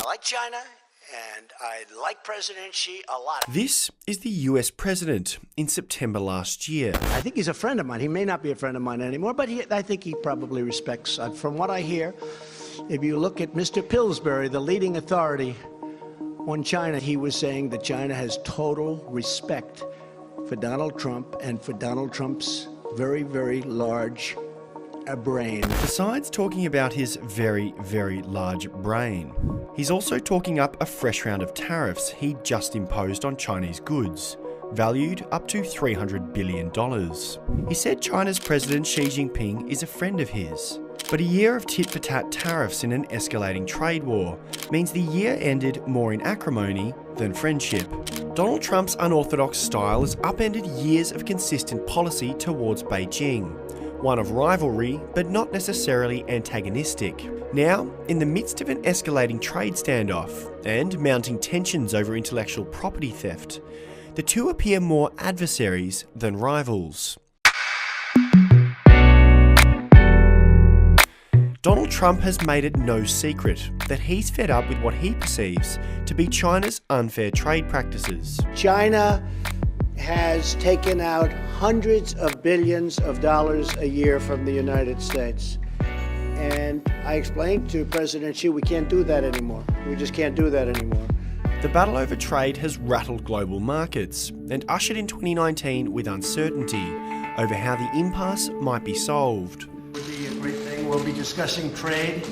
like China, and I like President Xi a lot. This is the US president in September last year. I think he's a friend of mine. He may not be a friend of mine anymore, but I think he probably respects. From what I hear, if you look at Mr. Pillsbury, the leading authority on China, he was saying that China has total respect for Donald Trump and for Donald Trump's very, very large brain. Besides talking about his very, very large brain, he's also talking up a fresh round of tariffs he just imposed on Chinese goods, valued up to $300 billion. He said China's President Xi Jinping is a friend of his. But a year of tit-for-tat tariffs in an escalating trade war means the year ended more in acrimony than friendship. Donald Trump's unorthodox style has upended years of consistent policy towards Beijing, one of rivalry but not necessarily antagonistic. Now, in the midst of an escalating trade standoff and mounting tensions over intellectual property theft, the two appear more adversaries than rivals. Donald Trump has made it no secret that he's fed up with what he perceives to be China's unfair trade practices. China has taken out hundreds of billions of dollars a year from the United States. And I explained to President Xi, we can't do that anymore. We just can't do that anymore. The battle over trade has rattled global markets and ushered in 2019 with uncertainty over how the impasse might be solved. It will be a great thing. We'll be discussing trade,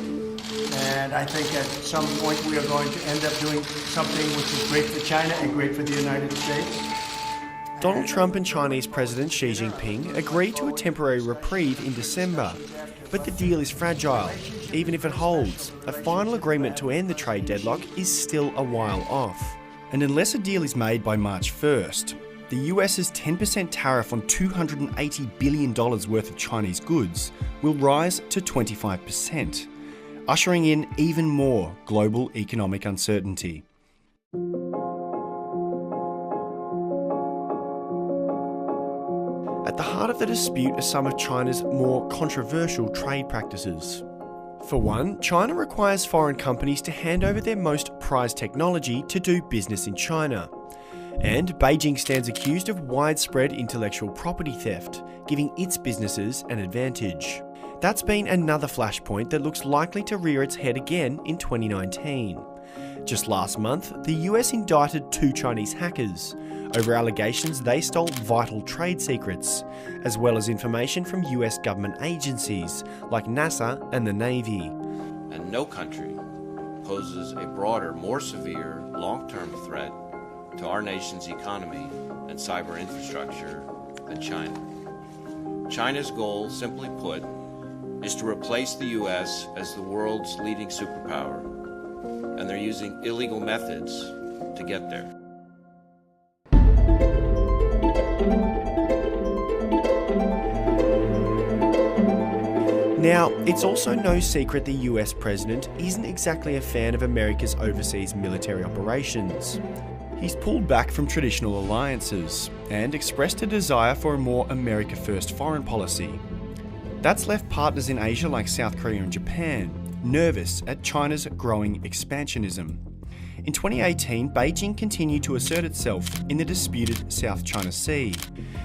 and I think at some point we are going to end up doing something which is great for China and great for the United States. Donald Trump and Chinese President Xi Jinping agreed to a temporary reprieve in December, but the deal is fragile. Even if it holds, a final agreement to end the trade deadlock is still a while off. And unless a deal is made by March 1st, the US's 10% tariff on $280 billion worth of Chinese goods will rise to 25%, ushering in even more global economic uncertainty. At the heart of the dispute are some of China's more controversial trade practices. For one, China requires foreign companies to hand over their most prized technology to do business in China. And Beijing stands accused of widespread intellectual property theft, giving its businesses an advantage. That's been another flashpoint that looks likely to rear its head again in 2019. Just last month, the US indicted 2 Chinese hackers over allegations they stole vital trade secrets, as well as information from US government agencies like NASA and the Navy. And no country poses a broader, more severe, long-term threat to our nation's economy and cyber infrastructure than China. China's goal, simply put, is to replace the US as the world's leading superpower, and they're using illegal methods to get there. Now, it's also no secret the US president isn't exactly a fan of America's overseas military operations. He's pulled back from traditional alliances and expressed a desire for a more America First foreign policy. That's left partners in Asia like South Korea and Japan nervous at China's growing expansionism. In 2018, Beijing continued to assert itself in the disputed South China Sea.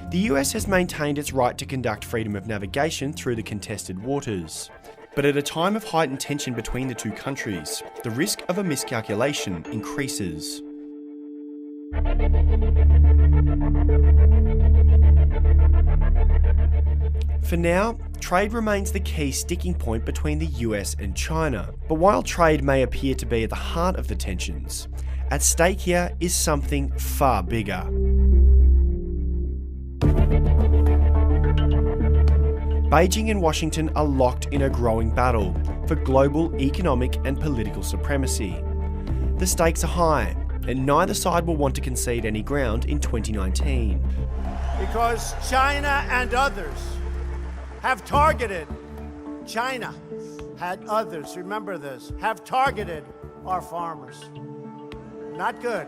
The US has maintained its right to conduct freedom of navigation through the contested waters. But at a time of heightened tension between the two countries, the risk of a miscalculation increases. For now, trade remains the key sticking point between the US and China. But while trade may appear to be at the heart of the tensions, at stake here is something far bigger. Beijing and Washington are locked in a growing battle for global economic and political supremacy. The stakes are high, and neither side will want to concede any ground in 2019. Because China and others have targeted, China had others, remember this, have targeted our farmers. Not good,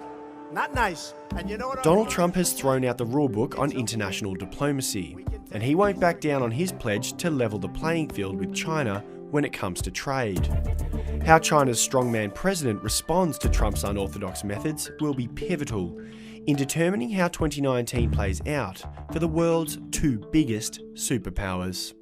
not nice. And you know what? Donald Trump has thrown out the rulebook on international diplomacy, and he won't back down on his pledge to level the playing field with China when it comes to trade. How China's strongman president responds to Trump's unorthodox methods will be pivotal in determining how 2019 plays out for the world's two biggest superpowers.